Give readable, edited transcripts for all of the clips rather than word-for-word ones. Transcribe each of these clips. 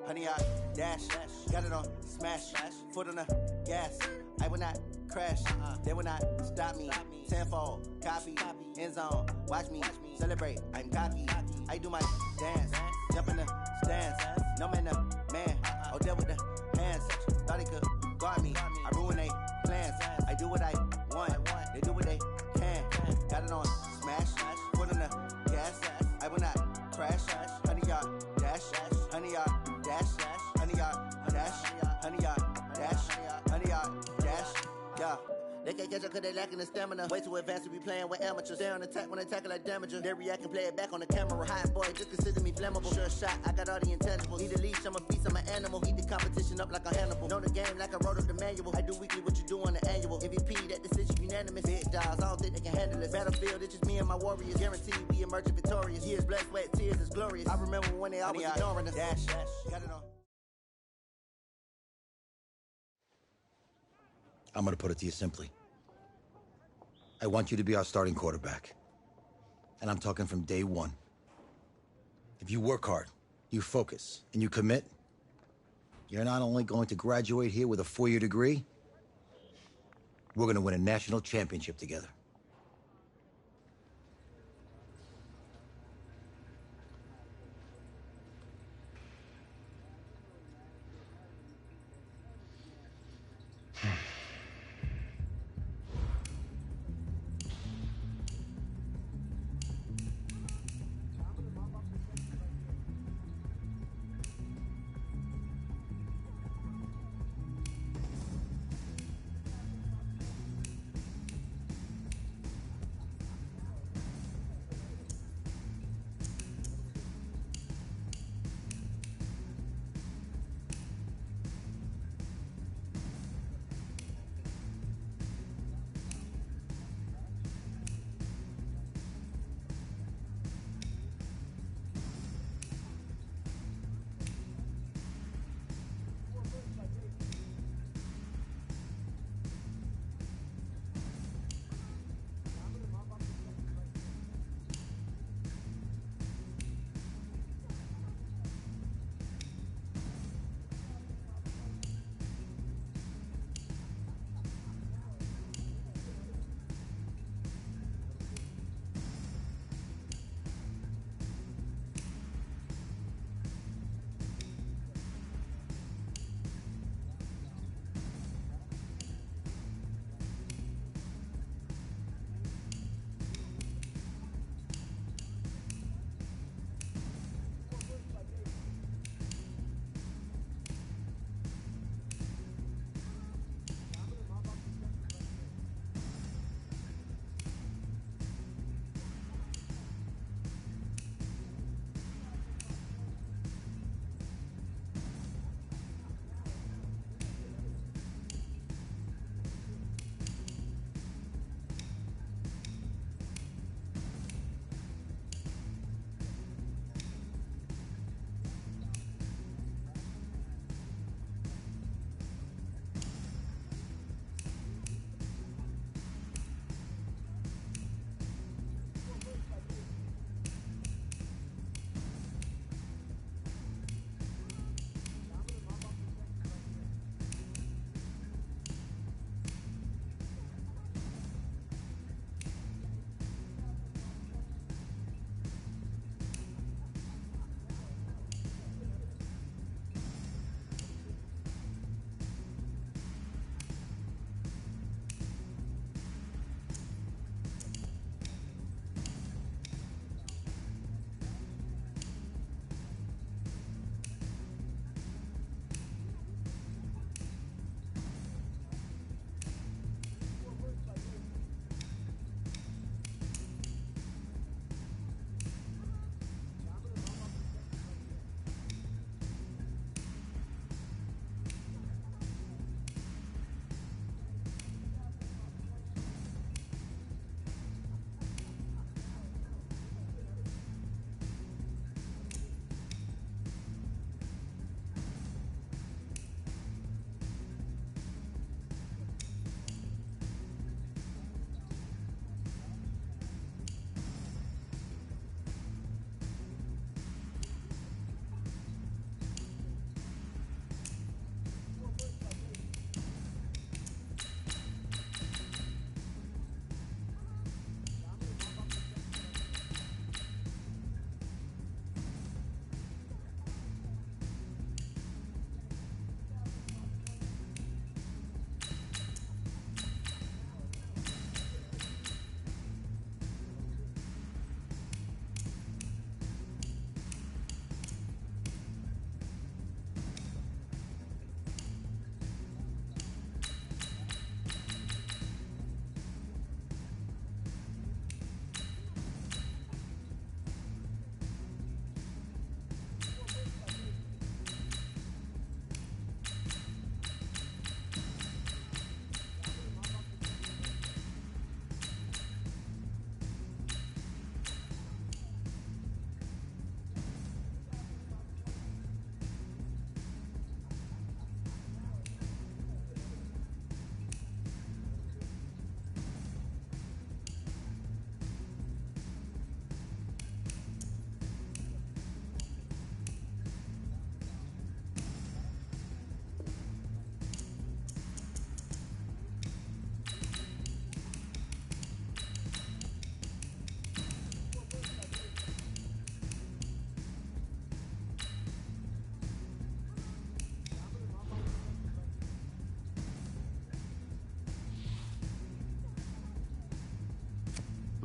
honey, I dash. Got it on smash, foot on the gas. I will not crash, they will not stop me. Tenfold, copy, end zone, watch me celebrate. I'm cocky, I do my dance, jump in the stands. No man, man, oh, there with the hands. Thought he could guard me, I ruin they plans. I do what I want, they do what they can. Got it on smash, foot on the gas. I will not crash, honey, y'all dash, honey, y'all dash, honey, y'all dash, honey, y'all dash, honey, y'all dash, yeah. They can't catch up cause they lacking the stamina. Way too advanced to be playing with amateurs. Stay on attack when they tackle like damager. They react and play it back on the camera. Hot boy, just consider me flammable. Sure shot, I got all the intangibles. Need a leash, I'm a beast, I'm an animal. Eat the competition up like a Hannibal. Know the game like I wrote up the manual. I do weekly what you do on the annual. MVP, that decision unanimous. Big dogs, I don't think they can handle it. Battlefield, it's just me and my warriors. Guaranteed we emerge victorious. Years, blood, sweat, tears, is glorious. I remember when they always ignoring us. Dash, got it on. I'm gonna put it to you simply. I want you to be our starting quarterback. And I'm talking from day one. If you work hard, you focus, and you commit, you're not only going to graduate here with a 4-year degree, we're gonna win a national championship together.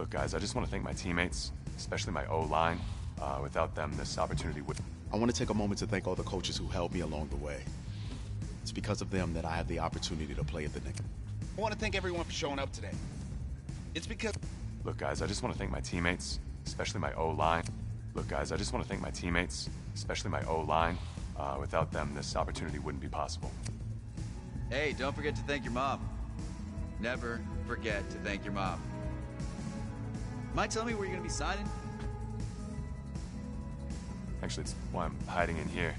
Look, guys, I just want to thank my teammates, especially my O-line. Without them, this opportunity would... I want to take a moment to thank all the coaches who helped me along the way. It's because of them that I have the opportunity to play at the next. I want to thank everyone for showing up today. It's because... Look, guys, I just want to thank my teammates, especially my O-line. Look, guys, I just want to thank my teammates, especially my O-line. Without them, this opportunity wouldn't be possible. Hey, don't forget to thank your mom. Never forget to thank your mom. Mind telling me where you're gonna be signing? Actually, it's why I'm hiding in here.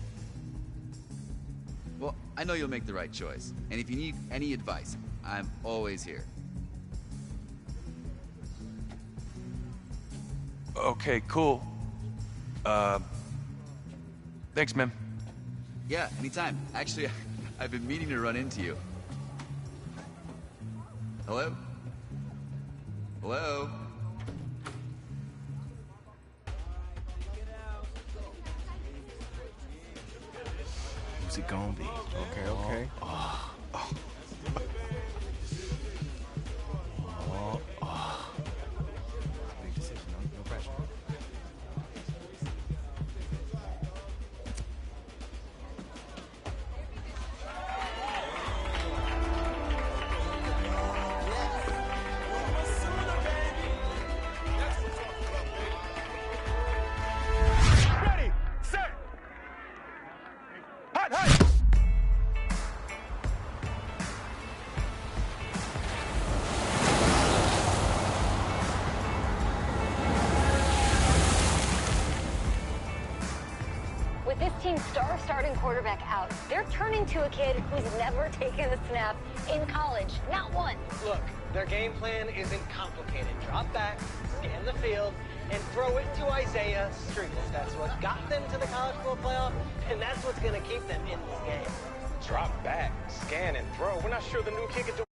Well, I know you'll make the right choice. And if you need any advice, I'm always here. Okay, cool. Thanks, man. Yeah, anytime. Actually, I've been meaning to run into you. Hello? Hello? Who's it gonna be? Okay. Big decision, no pressure. Ready, set, hot. With this team's star starting quarterback out, they're turning to a kid who's never taken a snap in college. Not one. Look, their game plan isn't complicated. Drop back, scan the field, and throw it to Isaiah Streetless. That's what got them to the college football playoff, and that's what's going to keep them in this game. Drop back, scan, and throw. We're not sure the new kid can do.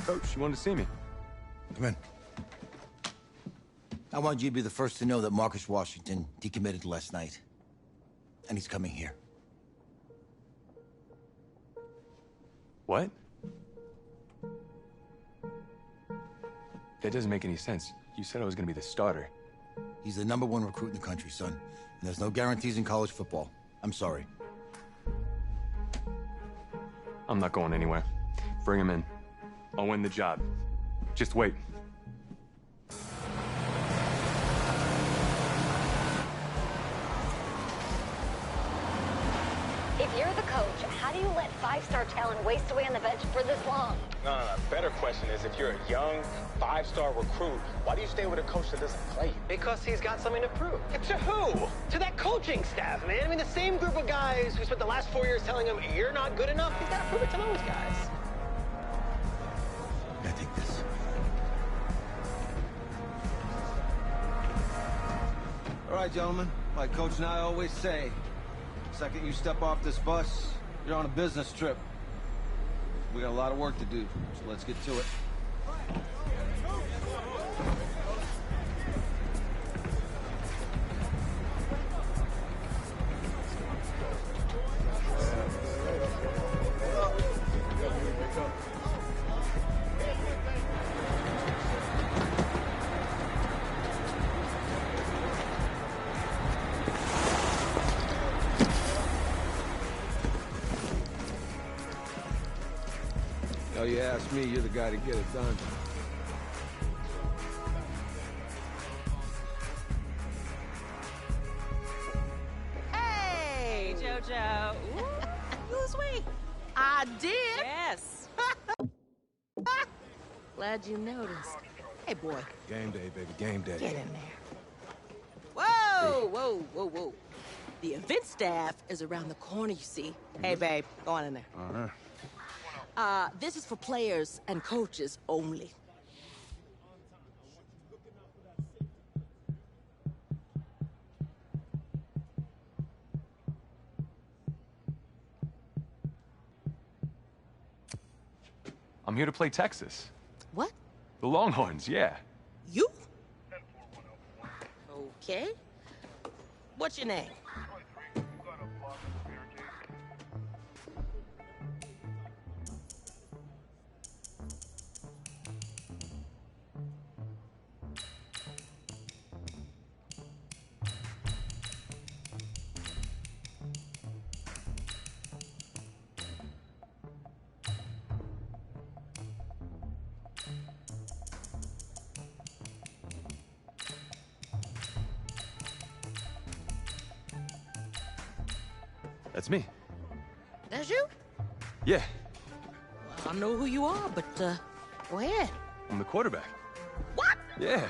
Coach, you wanted to see me? Come in. I want you to be the first to know that Marcus Washington decommitted last night. And he's coming here. What? That doesn't make any sense. You said I was gonna be the starter. He's the #1 recruit in the country, son. And there's no guarantees in college football. I'm sorry. I'm not going anywhere. Bring him in. I'll win the job. Just wait. If you're the coach, how do you let five-star talent waste away on the bench for this long? No. Better question is, if you're a young, 5-star recruit, why do you stay with a coach that doesn't play you? Because he's got something to prove. To who? To that coaching staff, man. I mean, the same group of guys who spent the last 4 years telling him, you're not good enough. He's got to prove it to those guys. I gotta take this. All right, gentlemen. Like Coach and I always say, the second you step off this bus, you're on a business trip. We got a lot of work to do, so let's get to it. Oh, you ask me, you're the guy to get it done. Hey, JoJo. Ooh, you sweet. I did. Yes. Glad you noticed. Hey, boy. Game day, baby, game day. Get in there. Whoa. The event staff is around the corner, you see. Hey, babe, go on in there. This is for players and coaches only. I'm here to play Texas. What? The Longhorns, yeah. You? Okay. What's your name? That's me. That's you? Yeah, I don't know who you are, but, go ahead. I'm the quarterback. What? Yeah.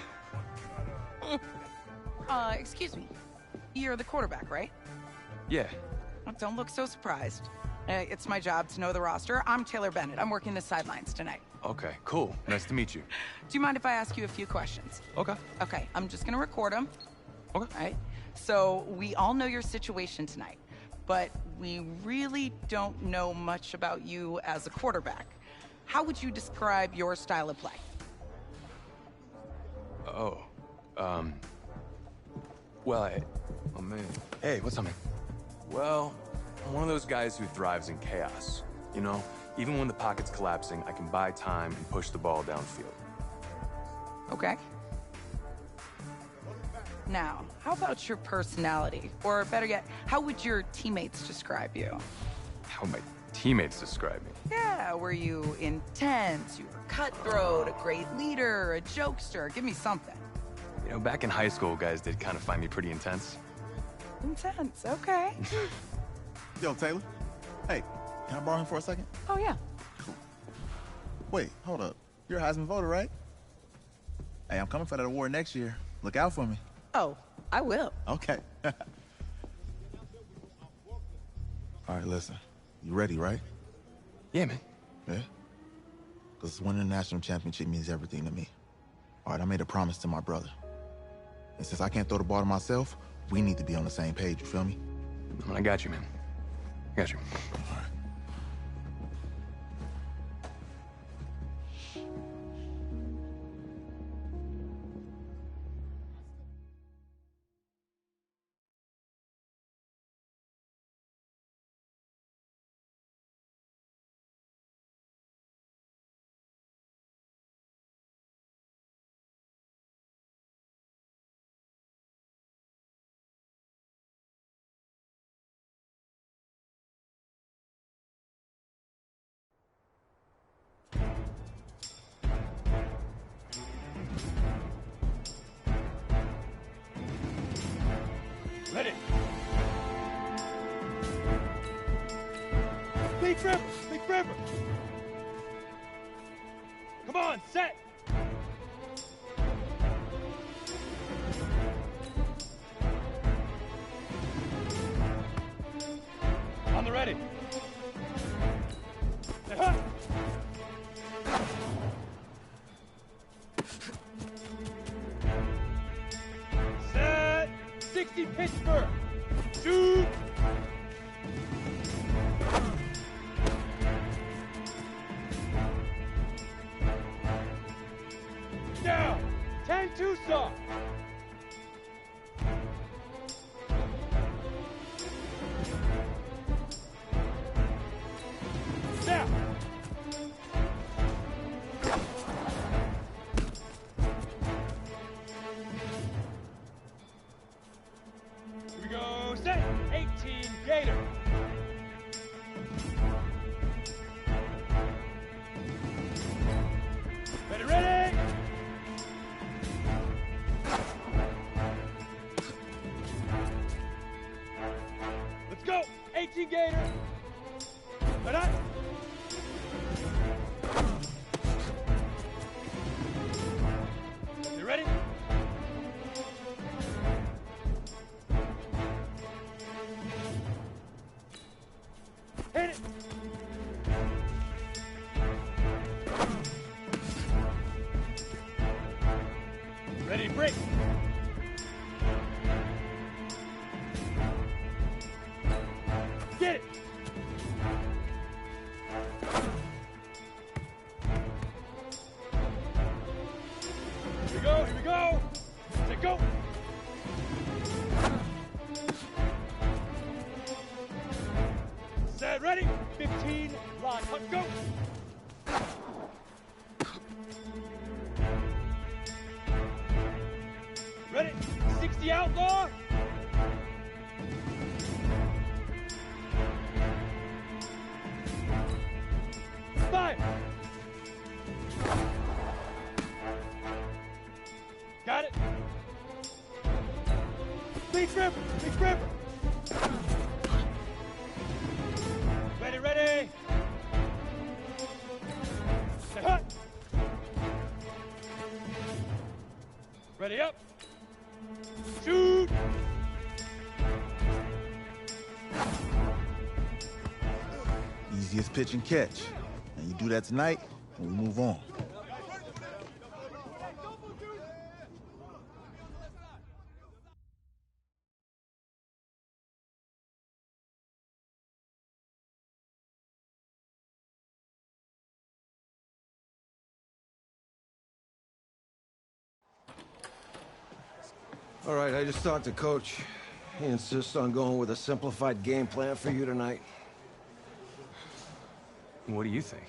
Excuse me. You're the quarterback, right? Yeah. Don't look so surprised. It's my job to know the roster. I'm Taylor Bennett. I'm working the sidelines tonight. Okay, cool. Nice to meet you. Do you mind if I ask you a few questions? Okay. Okay, I'm just gonna record them. Okay. All right? So, we all know your situation tonight, but we really don't know much about you as a quarterback. How would you describe your style of play? Oh, well, oh man. Hey, what's up, man? Well, I'm one of those guys who thrives in chaos. You know, even when the pocket's collapsing, I can buy time and push the ball downfield. Okay. Now, how about your personality? Or better yet, how would your teammates describe you? How would my teammates describe me? Yeah, were you intense? You were cutthroat, a great leader, a jokester? Give me something. You know, back in high school, guys did kind of find me pretty intense. Intense, okay. Yo, Taylor. Hey, can I borrow him for a second? Oh, yeah. Cool. Wait, hold up. You're a Heisman voter, right? Hey, I'm coming for that award next year. Look out for me. Oh, I will. Okay. All right, listen. You ready, right? Yeah, man. Yeah? Because winning the national championship means everything to me. All right, I made a promise to my brother. And since I can't throw the ball to myself, we need to be on the same page, you feel me? I got you, man. I got you. All right. Ready. Big River! Big River! Come on, set! On the ready. Set! 60 Pittsburgh! Shoot! Down! 10 Tucson! Now! Here we go, set! 18 Gator! Ready, ready! Let's go! 18 Gator! Ready? You ready? Hit it! Ready, break! Get it! Here we go, here we go! Let go! Set, ready? 15, lock, hunt, go! Ready? 60 outlaw! Fire! Got it? Big River! Big River! Easiest pitch and catch. And you do that tonight, and we move on. All right, I just talked to Coach. He insists on going with a simplified game plan for you tonight. What do you think?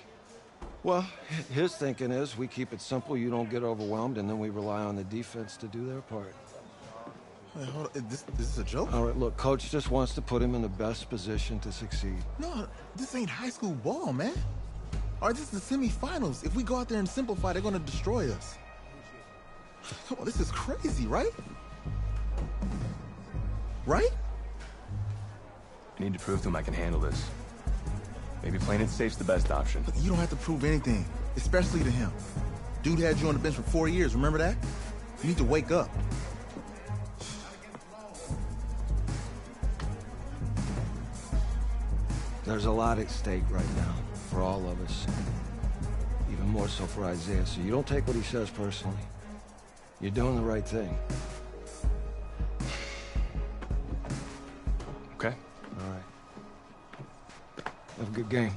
Well, his thinking is we keep it simple, you don't get overwhelmed, and then we rely on the defense to do their part. Wait, hold on. This is a joke? All right, look, Coach just wants to put him in the best position to succeed. No, this ain't high school ball, man. All right, this is the semifinals. If we go out there and simplify, they're going to destroy us. Come on, this is crazy, right? Right? I need to prove to him I can handle this. Maybe playing it safe's the best option. Look, you don't have to prove anything, especially to him. Dude had you on the bench for 4 years, remember that? You need to wake up. There's a lot at stake right now for all of us. Even more so for Isaiah, so you don't take what he says personally. You're doing the right thing. Okay. All right. Have a good game.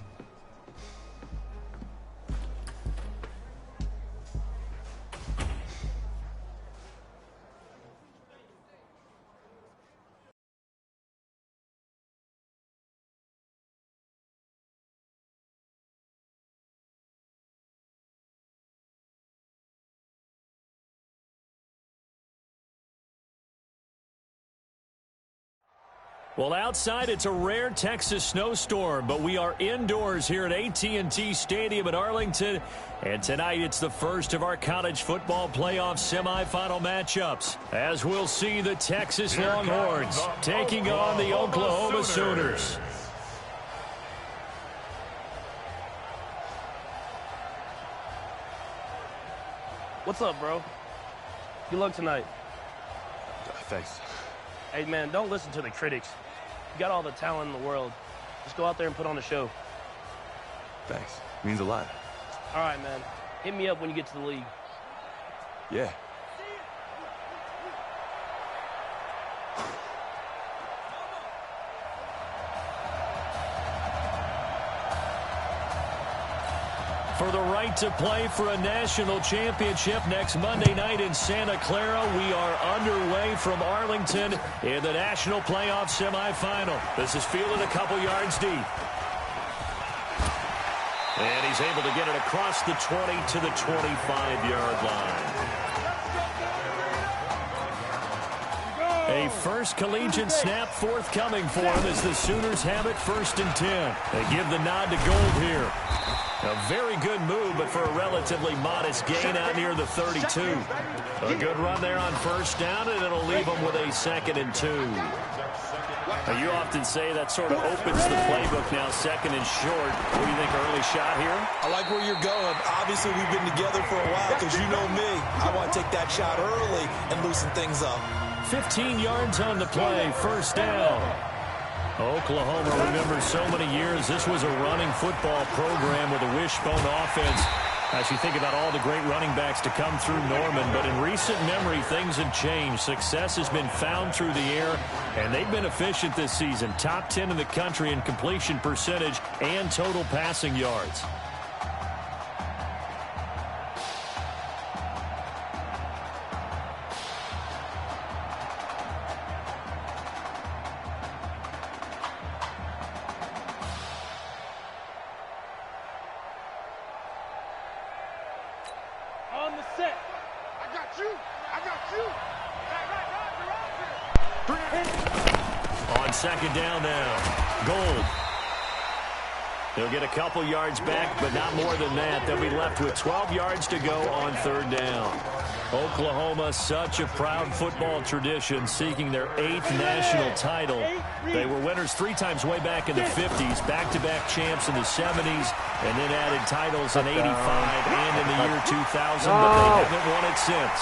Well, outside, it's a rare Texas snowstorm, but we are indoors here at AT&T Stadium in Arlington. And tonight, it's the first of our college football playoff semifinal matchups, as we'll see the Texas Longhorns taking on the Oklahoma Sooners. What's up, bro? Good luck tonight. Thanks. Hey, man, don't listen to the critics. You got all the talent in the world. Just go out there and put on a show. Thanks. Means a lot. All right, man. Hit me up when you get to the league. Yeah. For the right to play for a national championship next Monday night in Santa Clara, we are underway from Arlington in the national playoff semifinal. This is fielded a couple yards deep. And he's able to get it across the 20 to the 25-yard line. A first collegiate snap forthcoming for him as the Sooners have it 1st and 10. They give the nod to Gold here. A very good move, but for a relatively modest gain out near the 32. A good run there on 1st down, and it'll leave them with a 2nd and 2. Now, you often say that sort of opens the playbook now, 2nd and short. What do you think, early shot here? I like where you're going. Obviously, we've been together for a while because you know me. I want to take that shot early and loosen things up. 15 yards on the play, 1st down. Oklahoma, remember, so many years, this was a running football program with a wishbone offense. As you think about all the great running backs to come through Norman, but in recent memory, things have changed. Success has been found through the air, and they've been efficient this season. Top 10 in the country in completion percentage and total passing yards. On 2nd down now, Gold. They'll get a couple yards back, but not more than that. They'll be left with 12 yards to go on 3rd down. Oklahoma, such a proud football tradition, seeking their 8th national title. They were winners 3 times way back in the 50s, back-to-back champs in the 70s, and then added titles in 85 and in the year 2000, but they haven't won it since.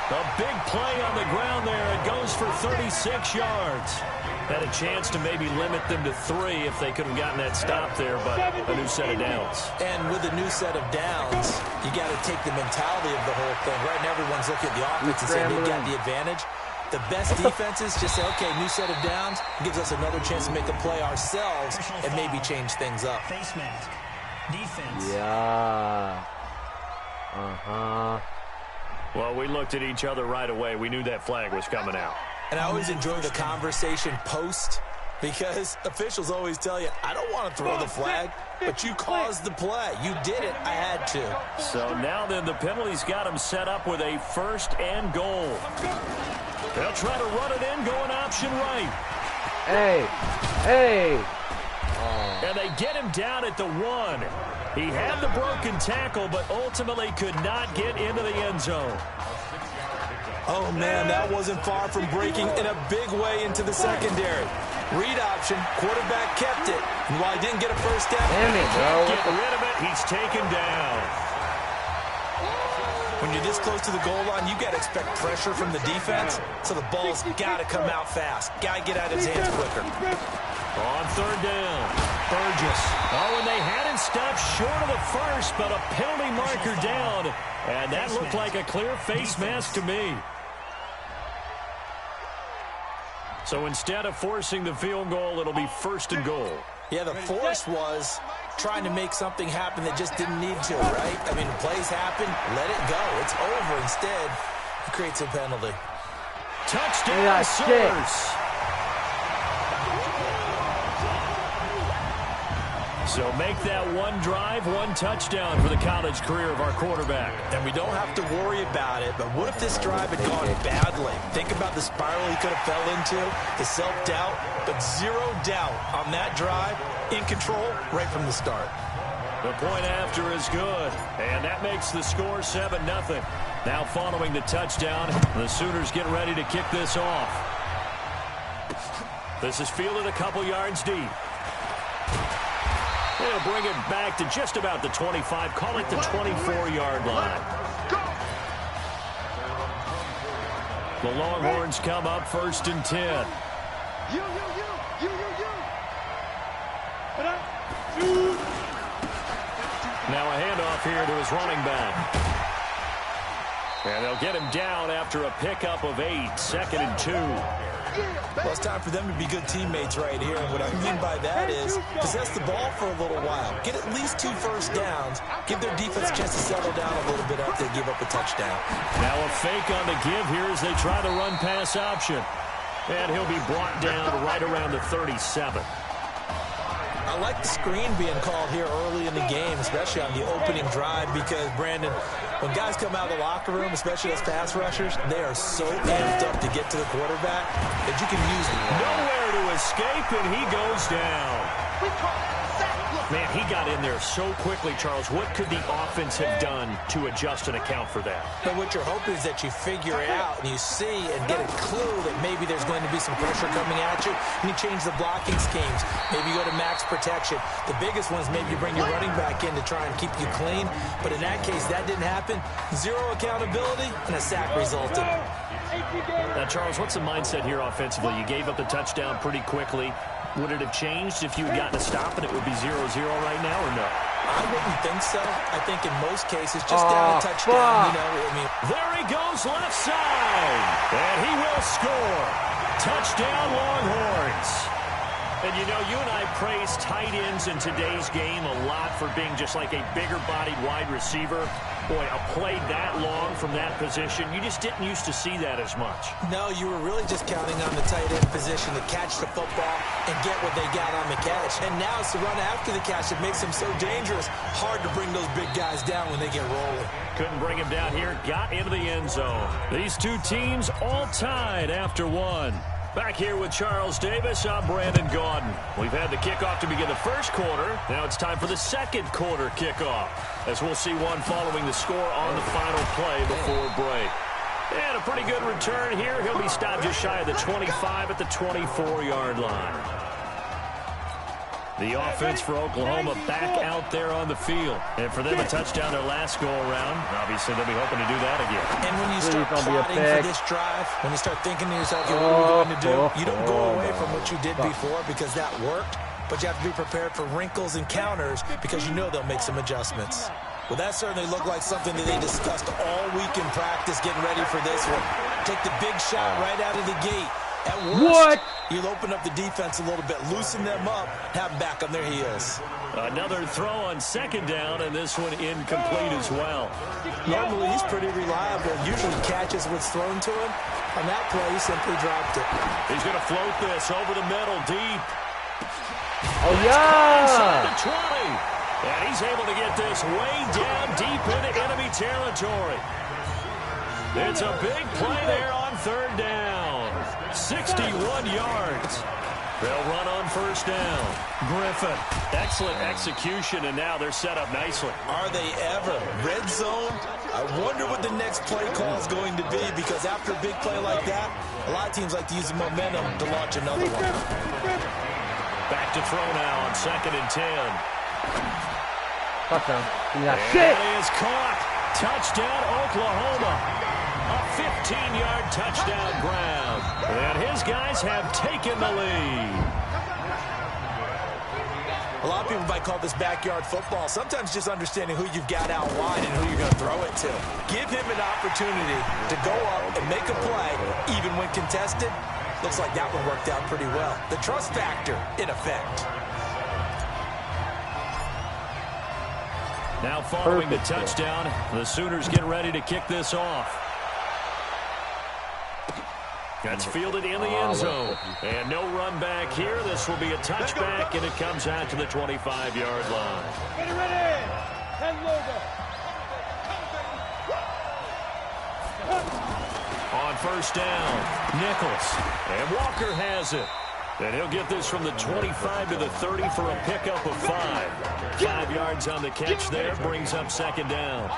A big play on the ground there. It goes for 36 yards. Had a chance to maybe limit them to 3 if they could have gotten that stop there, but a new set of downs. And with a new set of downs, you got to take the mentality of the whole thing. Right now, everyone's looking at the offense and saying they got the advantage. The best defenses just say, okay, new set of downs, gives us another chance to make a play ourselves and maybe change things up. Face mask. Defense. Yeah. Well, we looked at each other right away. We knew that flag was coming out. And I always enjoy the conversation post because officials always tell you, I don't want to throw the flag, but you caused the play. You did it. I had to. So now then the penalty's got him set up with a 1st and goal. They'll try to run it in, going option right. Hey. And they get him down at the 1. He had the broken tackle, but ultimately could not get into the end zone. Oh, man, that wasn't far from breaking in a big way into the secondary. Read option, quarterback kept it. And while he didn't get a first down, Get rid of it, he's taken down. When you're this close to the goal line, you got to expect pressure from the defense. So the ball's got to come out fast. Got to get out of his hands quicker. On 3rd down, Burgess. Oh, and they had him stopped short of the 1st, but a penalty marker down. And that looked like a clear face mask to me. So instead of forcing the field goal, it'll be 1st and goal. Yeah, the force was trying to make something happen that just didn't need to, right? I mean, plays happen, let it go. It's over. Instead, he creates a penalty. Touchdown, Sooners. So make that 1 drive, 1 touchdown for the college career of our quarterback. And we don't have to worry about it, but what if this drive had gone badly? Think about the spiral he could have fell into, the self-doubt, but 0 doubt on that drive, in control right from the start. The point after is good, and that makes the score 7-0. Now following the touchdown, the Sooners get ready to kick this off. This is fielded a couple yards deep. They'll bring it back to just about the 25, call it the 24-yard line. The Longhorns come up 1st and 10. Now a handoff here to his running back. And they'll get him down after a pickup of 8, 2nd and 2. Well, it's time for them to be good teammates right here. And what I mean by that is possess the ball for a little while. Get at least 2 first downs. Give their defense a chance to settle down a little bit after they give up a touchdown. Now a fake on the give here as they try the run-pass option. And he'll be brought down right around the 37. I like the screen being called here early in the game, especially on the opening drive, because, Brandon, when guys come out of the locker room, especially as pass rushers, they are so amped up to get to the quarterback that you can use them. Nowhere to escape, and he goes down. Man, he got in there so quickly, Charles. What could the offense have done to adjust and account for that? But what you're hoping is that you figure it out and you see and get a clue that maybe there's going to be some pressure coming at you, and you change the blocking schemes. Maybe you go to max protection. The biggest one is maybe you bring your running back in to try and keep you clean. But in that case, that didn't happen. 0 accountability, and a sack resulted. Now, Charles, what's the mindset here offensively? You gave up the touchdown pretty quickly. Would it have changed if you had gotten a stop and it would be 0-0 right now, or no? I wouldn't think so. I think in most cases, just down a touchdown, you know, I mean. There he goes left side, and he will score. Touchdown, Longhorns. And, you know, you and I praise tight ends in today's game a lot for being just like a bigger-bodied wide receiver. Boy, a play that long from that position, you just didn't used to see that as much. No, you were really just counting on the tight end position to catch the football and get what they got on the catch. And now it's the run after the catch that makes them so dangerous. Hard to bring those big guys down when they get rolling. Couldn't bring him down here, got into the end zone. These two teams all tied after 1. Back here with Charles Davis, I'm Brandon Gaudin. We've had the kickoff to begin the first quarter. Now it's time for the second quarter kickoff, as we'll see one following the score on the final play before break. And a pretty good return here. He'll be stopped just shy of the 25 at the 24-yard line. The offense for Oklahoma back out there on the field. And for them, a touchdown their last go-around. Obviously, they'll be hoping to do that again. And when you start plotting for this drive, when you start thinking to yourself, what are we going to do? You don't go away from what you did before because that worked, but you have to be prepared for wrinkles and counters because you know they'll make some adjustments. Well, that certainly looked like something that they discussed all week in practice, getting ready for this one. Take the big shot right out of the gate. At worst, you'll open up the defense a little bit, loosen them up, have them back on their heels. Another throw on second down, and this one incomplete as well. Normally, he's pretty reliable. Usually catches what's thrown to him. On that play, he simply dropped it. He's going to float this over the middle, deep. Oh, yeah! Inside the 20. And he's able to get this way down deep into enemy territory. It's a big play there on third down. 61 yards. They'll run on first down. Griffin, excellent execution, and now they're set up nicely. Are they ever? Red zone? I wonder what the next play call is going to be, because after a big play like that, a lot of teams like to use the momentum to launch another one. Back to throw now on 2nd and 10. Touchdown. Yeah, shit. It is caught. Touchdown, Oklahoma. A 15-yard touchdown grab. And his guys have taken the lead. A lot of people might call this backyard football. Sometimes just understanding who you've got out wide and who you're going to throw it to. Give him an opportunity to go up and make a play, even when contested. Looks like that one worked out pretty well. The trust factor in effect. Now following the touchdown, the Sooners get ready to kick this off. That's fielded in the end zone. And no run back here. This will be a touchback, and it comes out to the 25-yard line. Ready. 10 logo. On first down, Nichols. And Walker has it. And he'll get this from the 25 to the 30 for a pickup of 5. 5 yards on the catch there, brings up second down.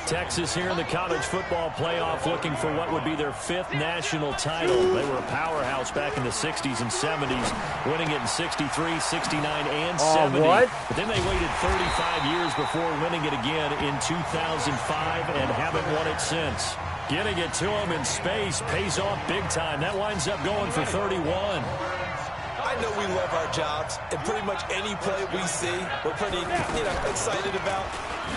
Texas here in the college football playoff looking for what would be their 5th national title. They were a powerhouse back in the 60s and 70s, winning it in 63, 69, and 70. But then they waited 35 years before winning it again in 2005 and haven't won it since. Getting it to him in space pays off big time. That winds up going for 31. I know we love our jobs, and pretty much any play we see, we're pretty, excited about.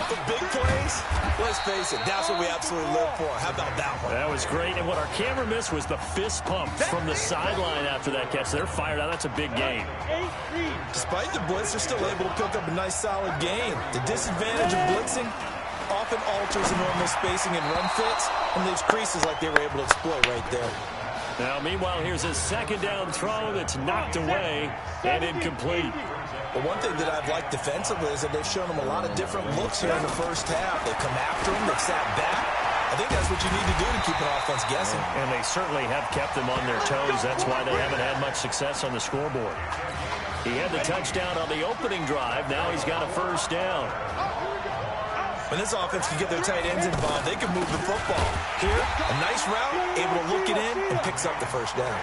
But big plays, let's face it, that's what we absolutely live for. How about that one? That was great, and what our camera missed was the fist pump from the sideline after that catch. They're fired out. That's a big game. Despite the blitz, they're still able to pick up a nice, solid gain. The disadvantage of blitzing often alters the normal spacing and run fits, and leaves creases like they were able to exploit right there. Now, meanwhile, here's a second down throw that's knocked away and incomplete. Well, one thing that I've liked defensively is that they've shown them a lot of different looks here in the first half. They've come after them, they've sat back. I think that's what you need to do to keep an offense guessing. And they certainly have kept them on their toes. That's why they haven't had much success on the scoreboard. He had the touchdown on the opening drive. Now he's got a first down. When this offense can get their tight ends involved, they can move the football. Here, a nice route, able to look it in, and picks up the first down.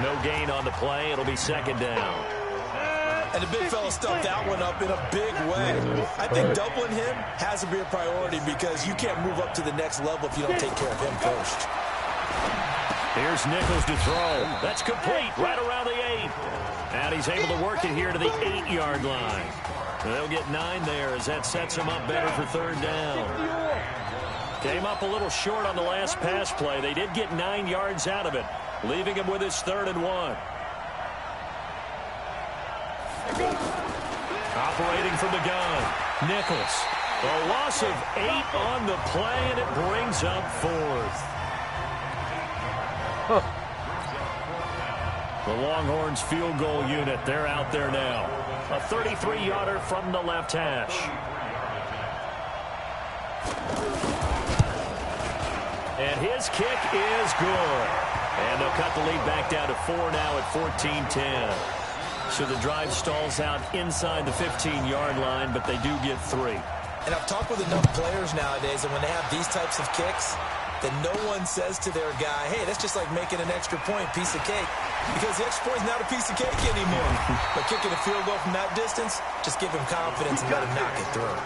No gain on the play. It'll be second down. And the big fella stuffed that one up in a big way. I think doubling him has to be a priority because you can't move up to the next level if you don't take care of him first. Here's Nichols to throw. That's complete, right around the 8. And he's able to work it here to the 8-yard line. They'll get 9 there as that sets them up better for third down. Came up a little short on the last pass play. They did get 9 yards out of it, leaving him with his 3rd and 1. Operating from the gun, Nichols. A loss of 8 on the play, and it brings up 4th. The Longhorns field goal unit, they're out there now. A 33-yarder from the left hash. And his kick is good. And they'll cut the lead back down to 4 now at 14-10. So the drive stalls out inside the 15-yard line, but they do get 3. And I've talked with enough players nowadays, and when they have these types of kicks, that no one says to their guy, hey, that's just like making an extra point, piece of cake. because the extra point is not a piece of cake anymore. But kicking a field goal from that distance, just give him confidence and let him knock it through.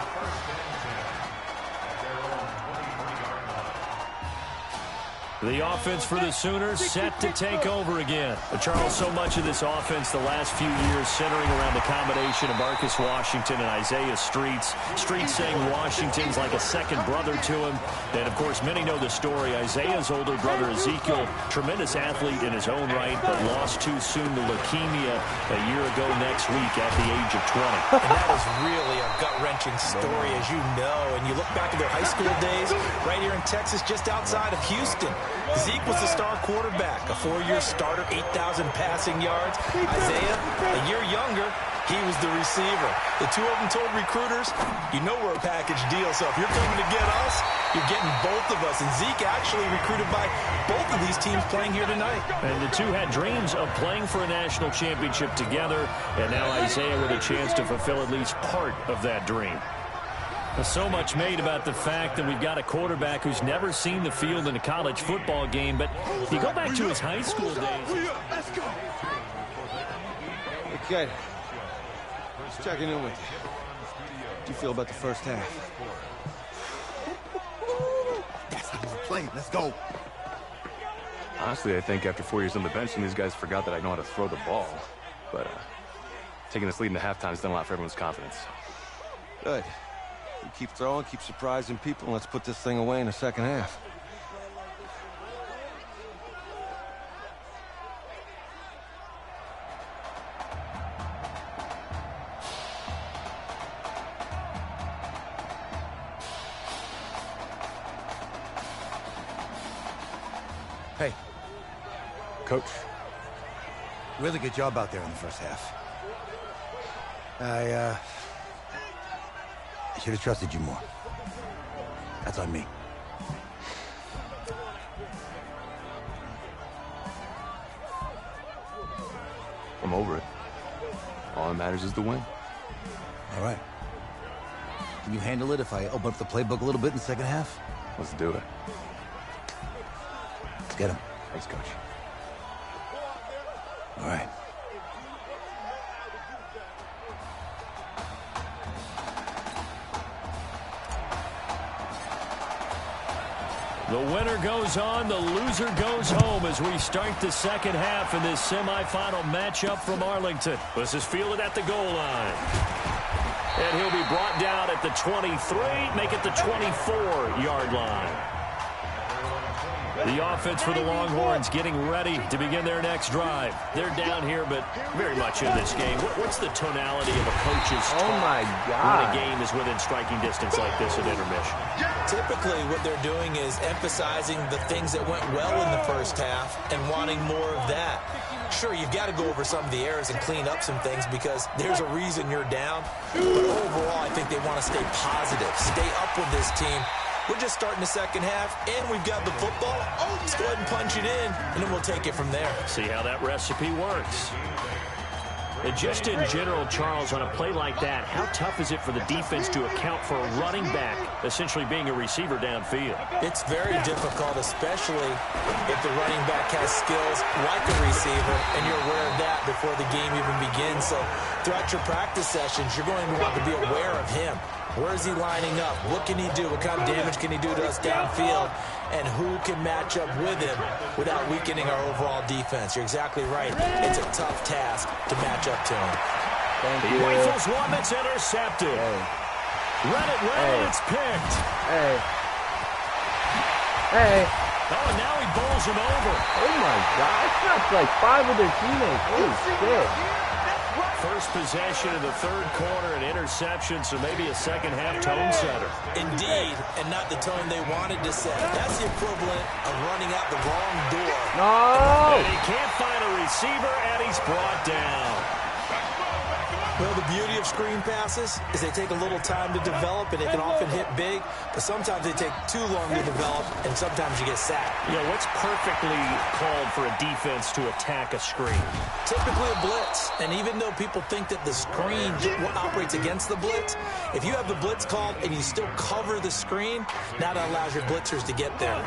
The offense for the Sooners set to take over again. But Charles, so much of this offense the last few years centering around the combination of Marcus Washington and Isaiah Streets. Streets saying Washington's like a second brother to him. And, of course, many know the story. Isaiah's older brother, Ezekiel, tremendous athlete in his own right, but lost too soon to leukemia a year ago next week at the age of 20. And that is really a gut-wrenching story, as you know. And you look back at their high school days right here in Texas, just outside of Houston. Zeke was the star quarterback, a 4-year starter, 8,000 passing yards. Isaiah, a year younger, he was the receiver. The two of them told recruiters, you know we're a package deal, so if you're coming to get us, you're getting both of us. And Zeke actually recruited by both of these teams playing here tonight. And the two had dreams of playing for a national championship together, and now Isaiah with a chance to fulfill at least part of that dream. So much made about the fact that we've got a quarterback who's never seen the field in a college football game, but if you go back to his high school days. Okay. Just checking in with you. How do you feel about the first half? That's how we're playing. Let's go. Honestly, I think after 4 years on the bench, some of these guys forgot that I know how to throw the ball. But taking this lead in the halftime has done a lot for everyone's confidence. Good. You keep throwing, keep surprising people, and let's put this thing away in the second half. Hey. Coach. Really good job out there in the first half. I should have trusted you more. That's on me. I'm over it. All that matters is the win. All right. Can you handle it if I open up the playbook a little bit in the second half? Let's do it. Let's get him. Thanks, Coach. All right. The winner goes on, the loser goes home as we start the second half in this semifinal matchup from Arlington. This is fielded at the goal line. And he'll be brought down at the 23, make it the 24-yard line. The offense for the Longhorns getting ready to begin their next drive. They're down here, but very much in this game. What's the tonality of a coach's talk when a game is within striking distance like this at intermission? Typically, what they're doing is emphasizing the things that went well in the first half and wanting more of that. Sure, you've got to go over some of the errors and clean up some things because there's a reason you're down. But overall, I think they want to stay positive, stay up with this team. We're just starting the second half, and we've got the football. Let's go ahead and punch it in, and then we'll take it from there. See how that recipe works. And just in general, Charles, on a play like that, how tough is it for the defense to account for a running back essentially being a receiver downfield? It's very difficult, especially if the running back has skills like a receiver, and you're aware of that before the game even begins. So throughout your practice sessions, you're going to want to be aware of him. Where is he lining up? What can he do? What kind of damage can he do to us downfield? And who can match up with him without weakening our overall defense? You're exactly right. It's a tough task to match up to him. He rifles one that's intercepted. Read it, and it's picked. Oh, and now he bowls him over. Oh, my God. That's like 5 of their teammates. Holy shit. First possession of the third quarter, an interception, so maybe a second-half tone setter. Indeed, and not the tone they wanted to set. That's the equivalent of running out the wrong door. No! And he can't find a receiver, and he's brought down. Well, the beauty of screen passes is they take a little time to develop, and they can often hit big, but sometimes they take too long to develop, and sometimes you get sacked. Yeah, what's perfectly called for a defense to attack a screen? Typically a blitz, and even though people think that the screen operates against the blitz, if you have the blitz called and you still cover the screen, now that allows your blitzers to get there.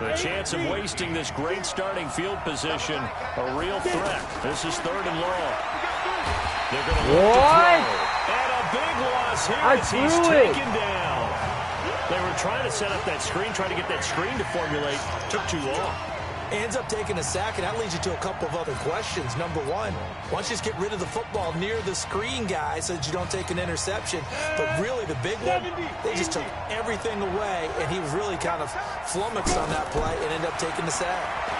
The chance of wasting this great starting field position, a real threat. This is 3rd and long. They're going to look to throw. And a big loss here as he's taken down. They were trying to set up that screen, trying to get that screen to formulate. Took too long. Ends up taking a sack, and that leads you to a couple of other questions. Number one, why don't you just get rid of the football near the screen guy so that you don't take an interception? But really, the big one, they just took everything away, and he was really kind of flummoxed on that play and ended up taking the sack.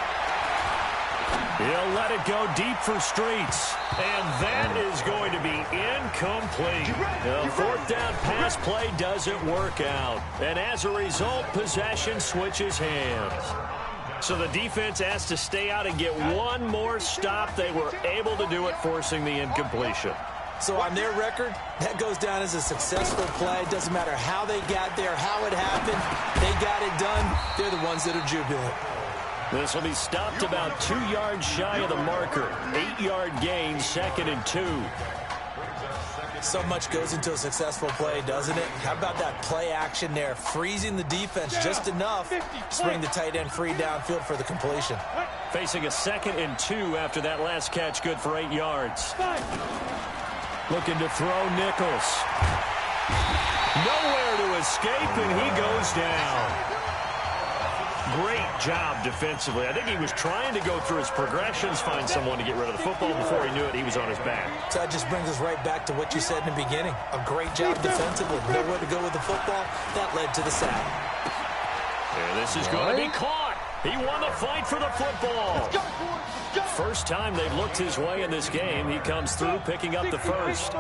He'll let it go deep for Streets, and that is going to be incomplete. The 4th down pass play doesn't work out, and as a result, possession switches hands. So the defense asked to stay out and get one more stop. They were able to do it, forcing the incompletion. So on their record, that goes down as a successful play. Doesn't matter how they got there, how it happened. They got it done. They're the ones that are jubilant. This will be stopped about 2 yards shy of the marker. 8-yard gain, 2nd and 2. So much goes into a successful play, doesn't it? How about that play action there? Freezing the defense just enough to bring the tight end free downfield for the completion. Facing a 2nd and 2 after that last catch, good for 8 yards. Looking to throw Nichols. Nowhere to escape, and he goes down. Great job defensively. I think he was trying to go through his progressions, find someone to get rid of the football. Before he knew it, he was on his back. So that just brings us right back to what you said in the beginning. A great job defensively. Nowhere to go with the football. That led to the sack. And this is going to be caught. He won the fight for the football. First time they've looked his way in this game. He comes through, picking up the first.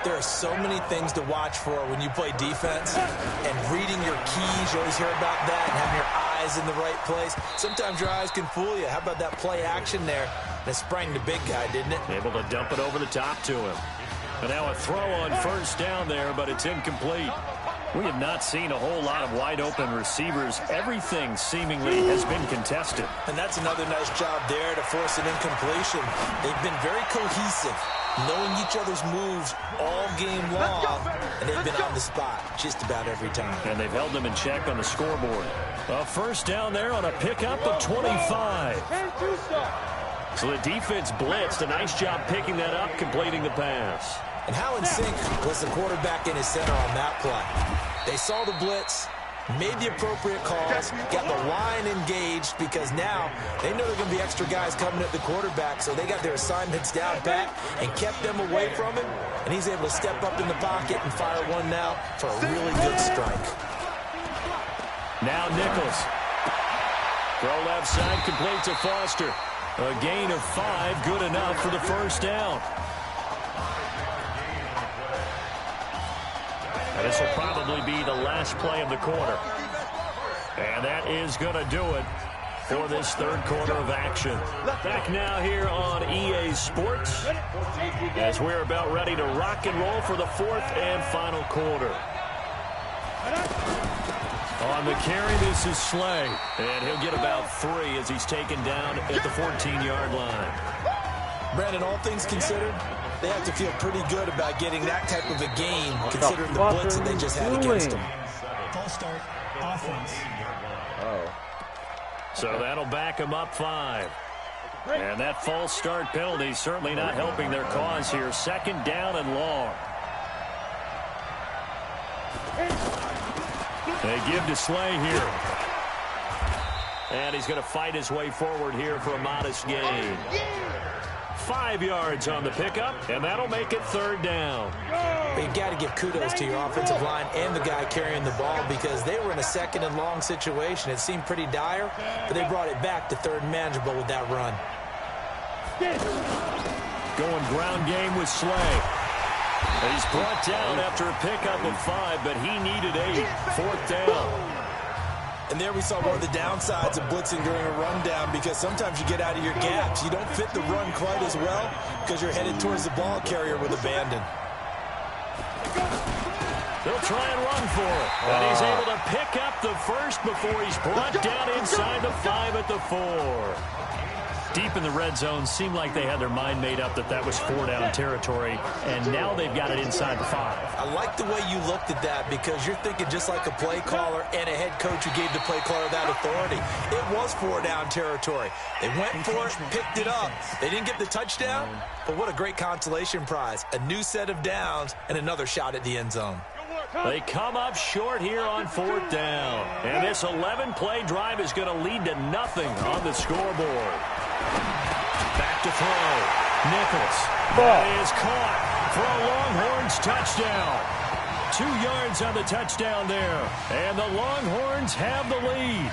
There are so many things to watch for when you play defense, and reading your keys, you always hear about that, and having your eyes in the right place. Sometimes your eyes can fool you. How about that play action there? And it sprang the big guy, didn't it? Able to dump it over the top to him. And now a throw on 1st down there, but it's incomplete. We have not seen a whole lot of wide-open receivers. Everything seemingly has been contested. And that's another nice job there to force an incompletion. They've been very cohesive, knowing each other's moves all game long, and they've been on the spot just about every time. And they've held them in check on the scoreboard. A 1st down there on a pickup of 25. So the defense blitzed. A nice job picking that up, completing the pass. And how in sync was the quarterback in his center on that play? They saw the blitz, made the appropriate calls, got the line engaged, because now they know there are going to be extra guys coming at the quarterback, so they got their assignments down pat and kept them away from him, and he's able to step up in the pocket and fire one now for a really good strike. Now Nichols. Throw left side, complete to Foster. A gain of 5, good enough for the 1st down. And this will probably be the last play of the quarter. And that is going to do it for this 3rd quarter of action. Back now here on EA Sports as we're about ready to rock and roll for the 4th and final quarter. On the carry, this is Slay. And he'll get about 3 as he's taken down at the 14-yard line. Brandon, all things considered, they have to feel pretty good about getting that type of a game, considering the blitz that they just had against them. False start, offense. So that'll back them up 5. And that false start penalty certainly not helping their cause here. 2nd down and long. They give to Slay here. And he's going to fight his way forward here for a modest gain. 5 yards on the pickup, and that'll make it 3rd down. But you got to give kudos to your offensive line and the guy carrying the ball, because they were in a 2nd and long situation. It seemed pretty dire, but they brought it back to 3rd and manageable with that run. Going ground game with Slay. He's brought down after a pickup of 5, but he needed 8. 4th down. And there we saw one of the downsides of blitzing during a rundown, because sometimes you get out of your gaps. You don't fit the run quite as well because you're headed towards the ball carrier with abandon. They'll try and run for it. And he's able to pick up the first before he's brought down inside the 5 at the 4. Deep in the red zone, seemed like they had their mind made up that that was 4-down territory, and now they've got it inside the 5. I like the way you looked at that, because you're thinking just like a play caller and a head coach who gave the play caller that authority. It was 4-down territory. They went for it, picked it up. They didn't get the touchdown, but what a great consolation prize. A new set of downs and another shot at the end zone. They come up short here on 4th down. And this 11-play drive is going to lead to nothing on the scoreboard. Back to throw. Nichols. That is caught for a Longhorns touchdown. 2 yards on the touchdown there. And the Longhorns have the lead.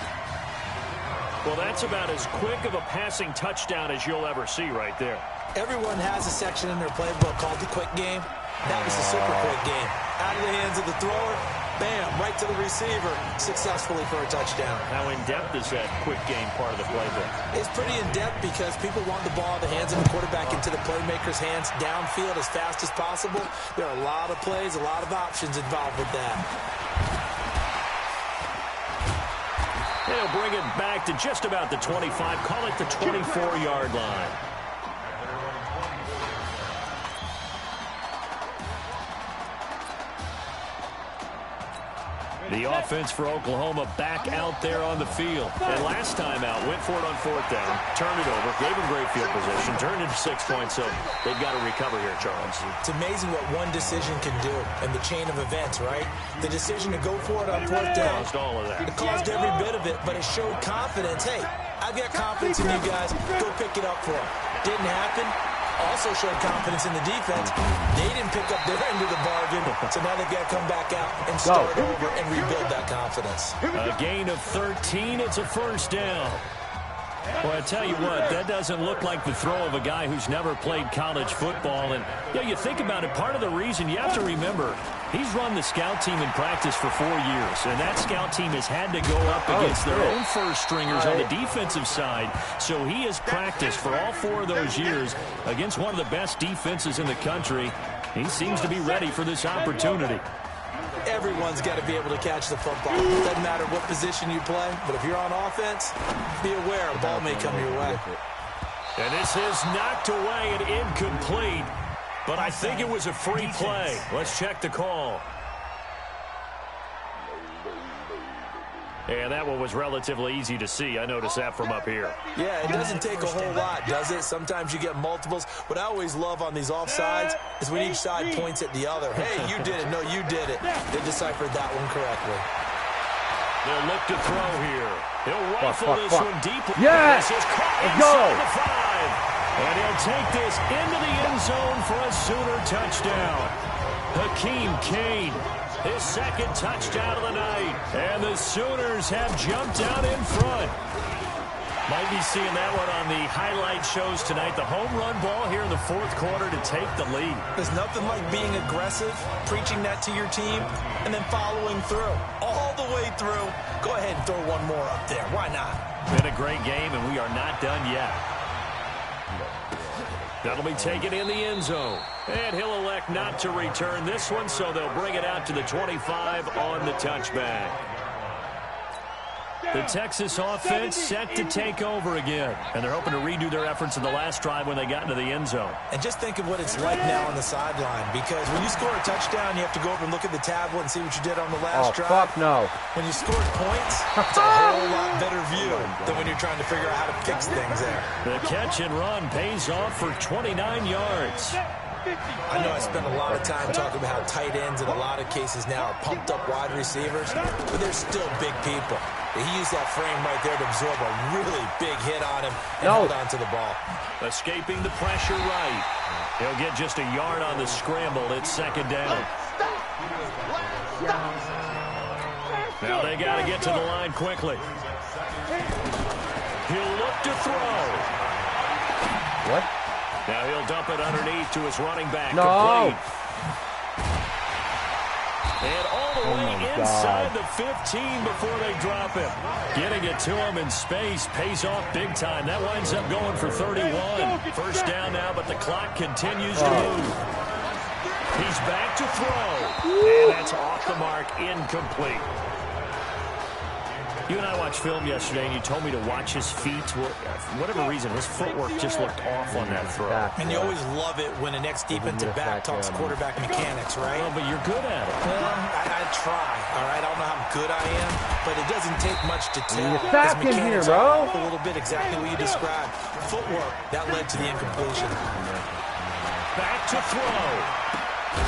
Well, that's about as quick of a passing touchdown as you'll ever see right there. Everyone has a section in their playbook called the quick game. That was the super quick game. Out of the hands of the thrower, bam, right to the receiver, successfully for a touchdown. How in-depth is that quick game part of the playbook? It's pretty in-depth because people want the ball in the hands of the quarterback into the playmaker's hands downfield as fast as possible. There are a lot of plays, a lot of options involved with that. They'll bring it back to just about the 25, call it the 24-yard line. The offense for Oklahoma back out there on the field. And last time out, went for it on 4th down, turned it over, gave them great field position, turned into 6 points, so they've got to recover here, Charles. It's amazing what one decision can do in the chain of events, right? The decision to go for it on 4th down. Caused all of that. It caused every bit of it, but it showed confidence. Hey, I've got confidence in you guys. Go pick it up for them. Didn't happen. Also showed confidence in the defense. They didn't pick up their end of the bargain, so now they've got to come back out and start over and rebuild that confidence. A gain of 13, it's a 1st down. Well, I tell you what, that doesn't look like the throw of a guy who's never played college football. And you think about it, part of the reason, you have to remember, he's run the scout team in practice for 4 years, and that scout team has had to go up against their own first stringers on the defensive side. So he has practiced for all 4 of those years against one of the best defenses in the country. He seems to be ready for this opportunity. Everyone's got to be able to catch the football. It doesn't matter what position you play, but if you're on offense, be aware a ball may come your way. And this is knocked away and incomplete, but I think it was a free play. Let's check the call. And that one was relatively easy to see. I noticed that from up here. Yeah, it doesn't take a whole lot, does it? Sometimes you get multiples. What I always love on these offsides is when each side points at the other. Hey, you did it. No, you did it. They deciphered that one correctly. They'll look to throw here. He'll rifle this one deep. Yes! This is caught Let's go! inside the 5. And he'll take this into the end zone for a Sooner touchdown. Hakeem Kane, his 2nd touchdown of the night. And the Sooners have jumped out in front. Might be seeing that one on the highlight shows tonight. The home run ball here in the 4th quarter to take the lead. There's nothing like being aggressive, preaching that to your team, and then following through. All the way through. Go ahead and throw one more up there. Why not? Been a great game, and we are not done yet. That'll be taken in the end zone. And he'll elect not to return this one, so they'll bring it out to the 25 on the touchback. The Texas offense set to take over again. And they're hoping to redo their efforts in the last drive when they got into the end zone. And just think of what it's like now on the sideline. Because when you score a touchdown, you have to go over and look at the tablet and see what you did on the last drive. Fuck no. When you scored points, it's a whole lot better view than when you're trying to figure out how to fix things there. The catch and run pays off for 29 yards. I know I spent a lot of time talking about how tight ends in a lot of cases now are pumped up wide receivers, but they're still big people. He used that frame right there to absorb a really big hit on him and hold on to the ball. Escaping the pressure right. He'll get just a yard on the scramble. It's 2nd down. Now they got to get to the line quickly. He'll look to throw. What? Now he'll dump it underneath to his running back. No. Complete. And all the way inside the 15 before they drop him. Getting it to him in space pays off big time. That winds up going for 31. First down now, but the clock continues to move. He's back to throw. And that's off the mark, incomplete. You and I watched film yesterday, and you told me to watch his feet. For whatever reason, his footwork just looked off on that throw. And you always love it when an ex-defensive back talks quarterback mechanics, right? Well, but you're good at it. Well, I try, all right? I don't know how good I am, but it doesn't take much to tell. You're stacking here, bro. A little bit, exactly what you described. Footwork, that led to the incompletion. Back to throw.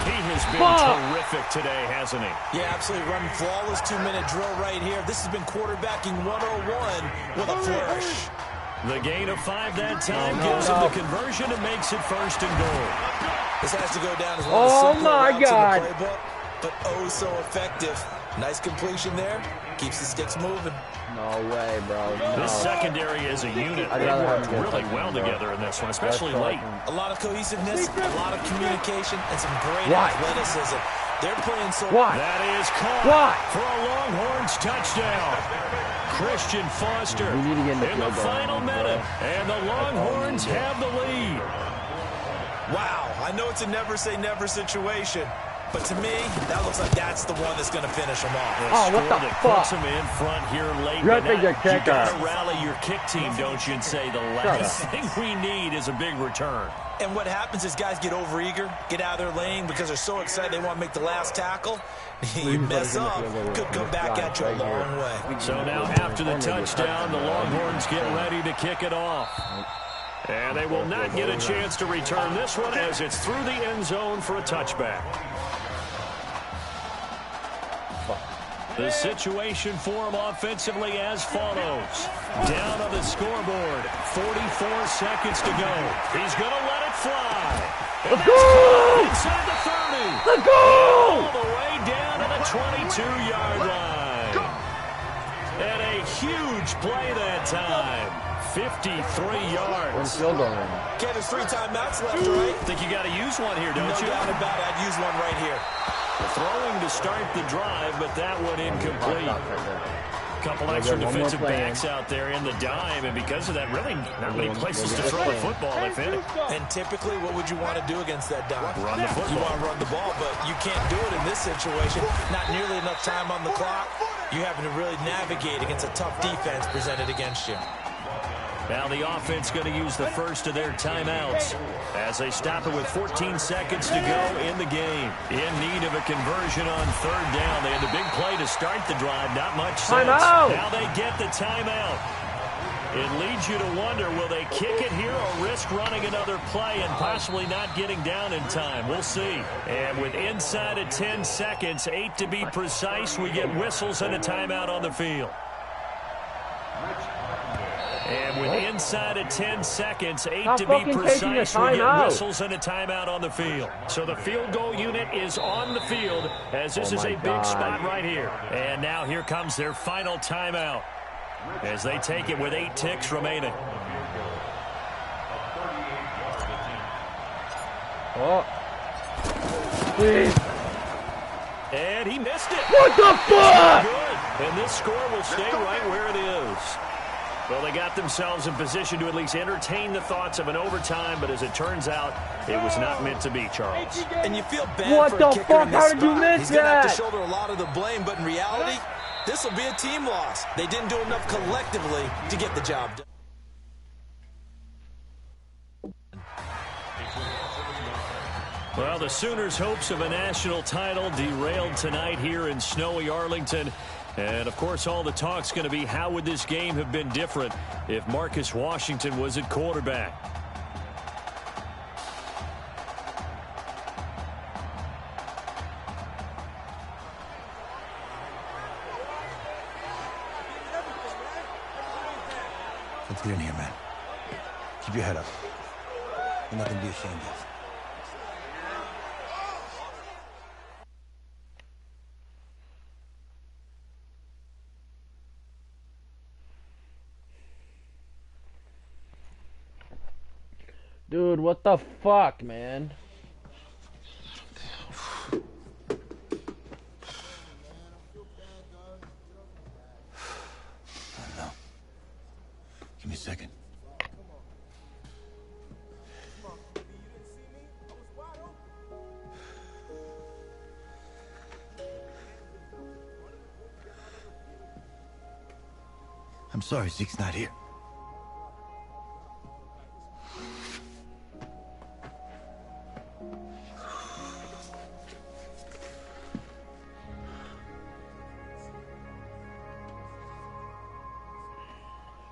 He has been terrific today, hasn't he? Yeah, absolutely. Running flawless 2-minute drill right here. This has been quarterbacking 101 with a flourish. The gain of 5 that time gives him the conversion and makes it first and goal. This has to go down as one of the simpler routes in the playbook, but oh so effective. Nice completion there. Keeps the sticks moving. No way, bro. No. This secondary is a unit. They worked really well together in this one, especially late. A lot of cohesiveness, a lot of communication, and some great athleticism. They're playing so well. That is caught for a Longhorns touchdown. Christian Foster in the final minute, and the Longhorns have the lead. Wow, I know it's a never say never situation. But to me, that looks like that's the one that's going to finish them off. Oh, what the fuck? Puts him in front here late. You got to rally your kick team, don't you, and say the last thing we need is a big return. And what happens is guys get overeager, get out of their lane because they're so excited they want to make the last tackle. You mess up, could come back at you a long way. So now after the touchdown, the Longhorns get ready to kick it off. And they will not get a chance to return this one as it's through the end zone for a touchback. The situation for him offensively as follows. Down on the scoreboard, 44 seconds to go. He's going to let it fly. Let's go! Inside the 30. Let's go! All the way down to the 22-yard line. And a huge play that time. 53 yards. Okay, there's 3 timeouts left, right? Think you got to use one here, don't you? No doubt about it. I'd use one right here. Throwing to start the drive, but that one incomplete. A couple extra defensive backs out there in the dime, and because of that, really not many places to throw the football, if any. And typically, what would you want to do against that dime? Run the football. You want to run the ball, but you can't do it in this situation. Not nearly enough time on the clock. You having to really navigate against a tough defense presented against you. Now the offense going to use the first of their timeouts as they stop it with 14 seconds to go in the game. In need of a conversion on 3rd down. They had the big play to start the drive. Not much sense. Now they get the timeout. It leads you to wonder, will they kick it here or risk running another play and possibly not getting down in time? We'll see. And with inside of 10 seconds, 8 to be precise, we get whistles and a timeout on the field. And with inside of 10 seconds, 8 to be precise, we get whistles and a timeout on the field. So the field goal unit is on the field as this is a big spot right here. And now here comes their final timeout as they take it with 8 ticks remaining. Oh. Please. And he missed it. What the fuck? Good. And this score will stay right where it is. Well, they got themselves in position to at least entertain the thoughts of an overtime, but as it turns out, it was not meant to be, Charles. And you feel bad for a kicker in this spot. How did you miss He's going to have to shoulder a lot of the blame, but in reality, this will be a team loss. They didn't do enough collectively to get the job done. Well, the Sooners' hopes of a national title derailed tonight here in snowy Arlington. And, of course, all the talk's going to be how would this game have been different if Marcus Washington was at quarterback. Let's get in here, man. Keep your head up. You're nothing to be ashamed of. Dude, what the fuck, man? I'm sorry Zeke's not here.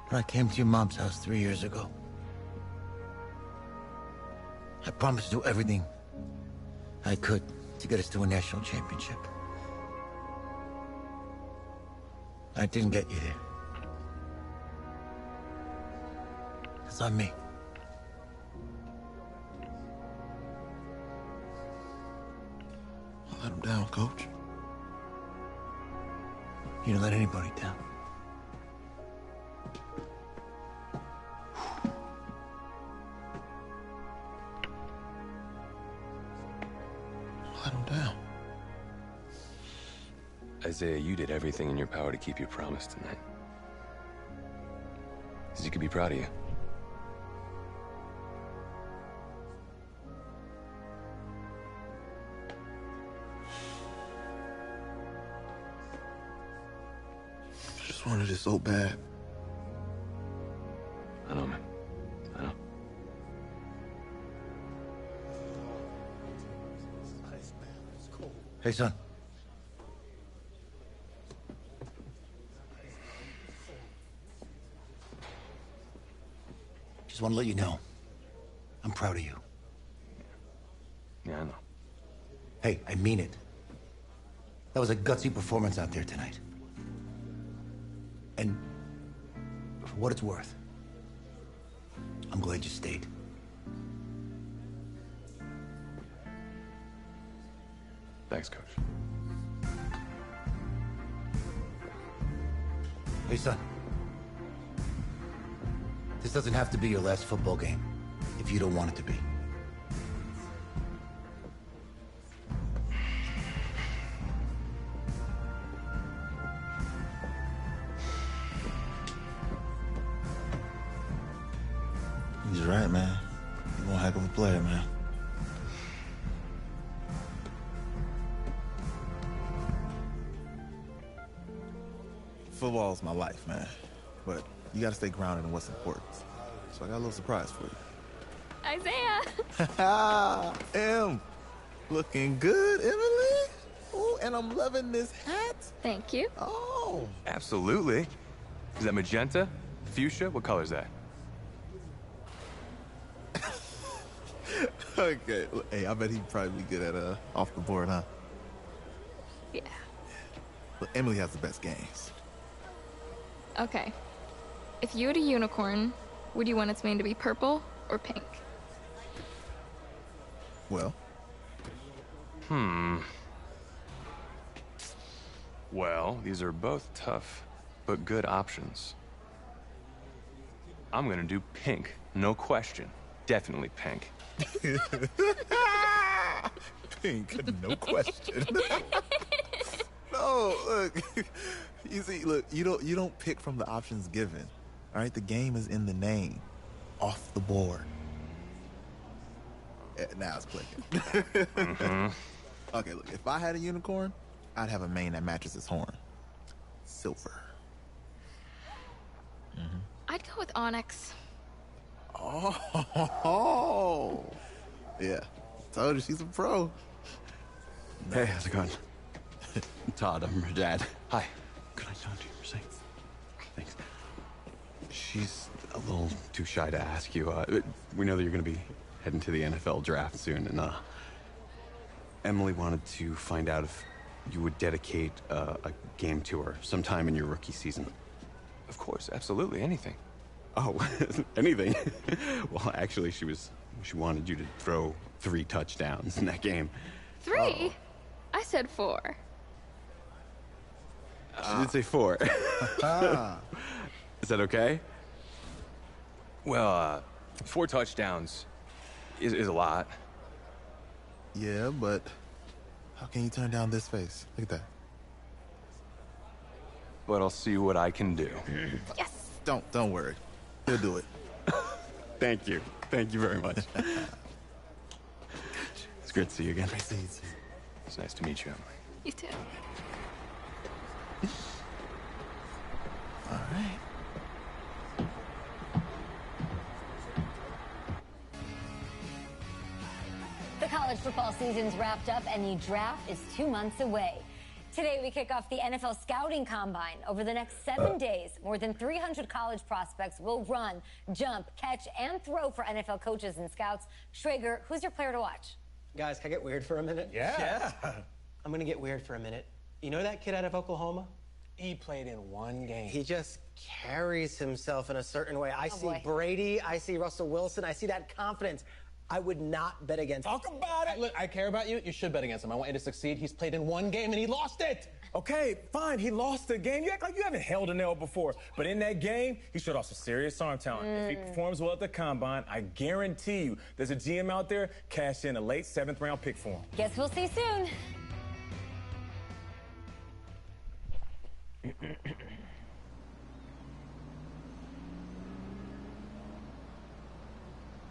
When I came to your mom's house 3 years ago, I promised to do everything I could to get us to a national championship. I didn't get you there. It's on me. I let him down, Coach. You didn't let anybody down. Let him down. Isaiah, you did everything in your power to keep your promise tonight. Zeke could be proud of you. I just wanted it so bad. I know, man. I know. Hey, son. Just want to let you know, I'm proud of you. Yeah, I know. Hey, I mean it. That was a gutsy performance out there tonight. And for what it's worth, I'm glad you stayed. Thanks, Coach. Hey, son. This doesn't have to be your last football game if you don't want it to be. He's right, man. You're one heck of a player, man. Football is my life, man. But you gotta stay grounded in what's important. So I got a little surprise for you. Isaiah! Em, looking good, Emily. Oh, and I'm loving this hat. Thank you. Oh. Absolutely. Is that magenta? Fuchsia? What color is that? Okay. Hey, I bet he'd probably be good at off the board, huh? Yeah. Look, Emily has the best games. Okay. If you had a unicorn, would you want its mane to be purple or pink? Well? Well, these are both tough, but good options. I'm gonna do pink, no question. Definitely pink. Pink, no question. No, look. You see, look, you don't pick from the options given. All right, the game is in the name. Off the board. Now it's clicking. Okay, look, if I had a unicorn, I'd have a mane that matches his horn. Silver. I'd go with onyx. Oh. Yeah. Told you she's a pro. Hey, how's it going? Todd, I'm her dad. Hi. Could I talk to you for a second? Thanks. She's a little too shy to ask you. We know that you're going to be heading to the NFL draft soon, and Emily wanted to find out if you would dedicate a game to her sometime in your rookie season. Of course, absolutely, anything. Oh, anything? Well, actually, she wanted you to throw 3 touchdowns in that game. 3? Oh. I said 4. She did say 4. Is that okay? Well, 4 touchdowns is a lot. Yeah, but how can you turn down this face? Look at that. But I'll see what I can do. Yes. Don't worry. He'll do it. Thank you. Thank you very much. It's great to see you again. Great to see you too. It's nice to meet you, Emily. You too. All right. Football season's wrapped up and the draft is 2 months away. Today, we kick off the NFL Scouting Combine. Over the next 7 days, more than 300 college prospects will run, jump, catch, and throw for NFL coaches and scouts. Schrager, who's your player to watch? Guys, can I get weird for a minute? Yeah. I'm going to get weird for a minute. You know that kid out of Oklahoma? He played in one game. He just carries himself in a certain way. I see boy. Brady, I see Russell Wilson, I see that confidence. I would not bet against him. Talk about it. Look, I care about you. You should bet against him. I want you to succeed. He's played in one game and he lost it. Okay, fine. He lost the game. You act like you haven't held a nail before. But in that game, he showed off some serious arm talent. If he performs well at the combine, I guarantee you there's a GM out there cash in a late 7th round pick for him. Guess we'll see soon.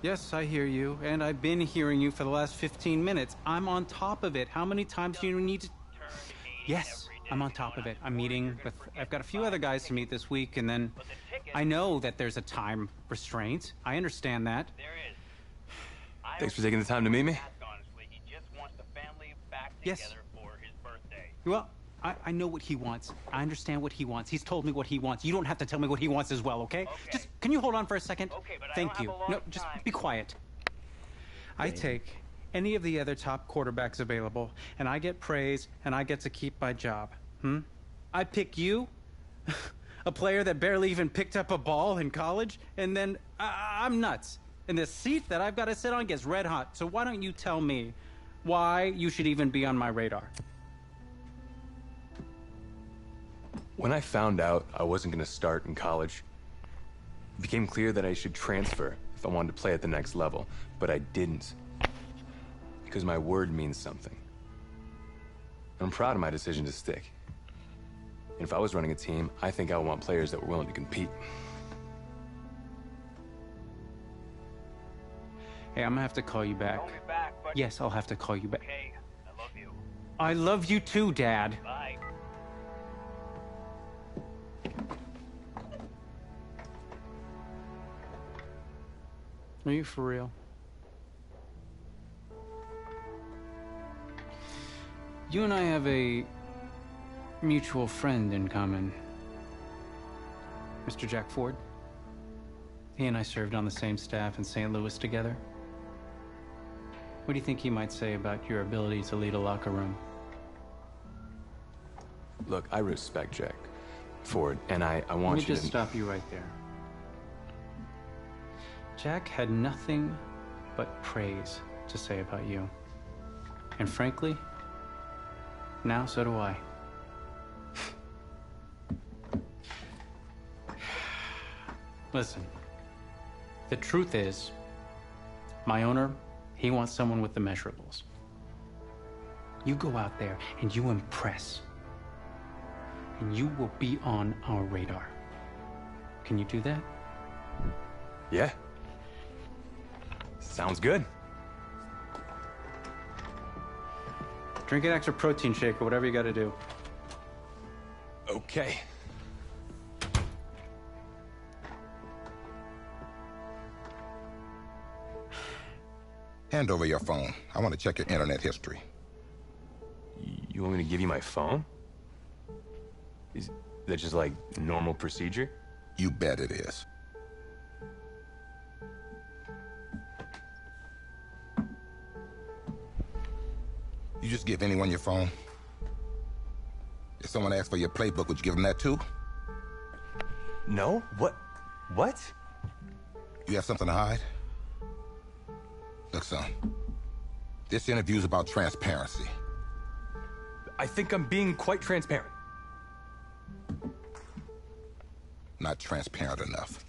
Yes, I hear you, and I've been hearing you for the last 15 minutes. I'm on top of it. How many times do you need to... Yes, I'm on top of it. I'm meeting with... I've got a few other guys to meet this week, and then I know that there's a time restraint. I understand that. Thanks for taking the time to meet me. Yes. Well, I know what he wants. I understand what he wants. He's told me what he wants. You don't have to tell me what he wants as well, okay? Just, can you hold on for a second? Okay, but Thank you. No, just be quiet. I take any of the other top quarterbacks available, and I get praise, and I get to keep my job. I pick you, a player that barely even picked up a ball in college, and then I'm nuts. And the seat that I've got to sit on gets red hot. So why don't you tell me why you should even be on my radar? When I found out I wasn't going to start in college, it became clear that I should transfer if I wanted to play at the next level. But I didn't. Because my word means something. I'm proud of my decision to stick. And if I was running a team, I think I would want players that were willing to compete. Hey, I'm gonna have to call you back. Call me back, but... Yes, I'll have to call you back. Okay, I love you. I love you too, Dad. Bye. Are you for real? You and I have a mutual friend in common. Mr. Jack Ford. He and I served on the same staff in St. Louis together. What do you think he might say about your ability to lead a locker room? Look, I respect Jack Ford, and I want you to... Let me just stop you right there. Jack had nothing but praise to say about you. And frankly, now so do I. Listen, the truth is, my owner, he wants someone with the measurables. You go out there and you impress, and you will be on our radar. Can you do that? Yeah. Sounds good. Drink an extra protein shake or whatever you gotta do. Okay. Hand over your phone. I want to check your internet history. You want me to give you my phone? Is that just like normal procedure? You bet it is. You just give anyone your phone? If someone asks for your playbook, would you give them that too? No? What? You have something to hide? Look, son, this interview's about transparency. I think I'm being quite transparent. Not transparent enough.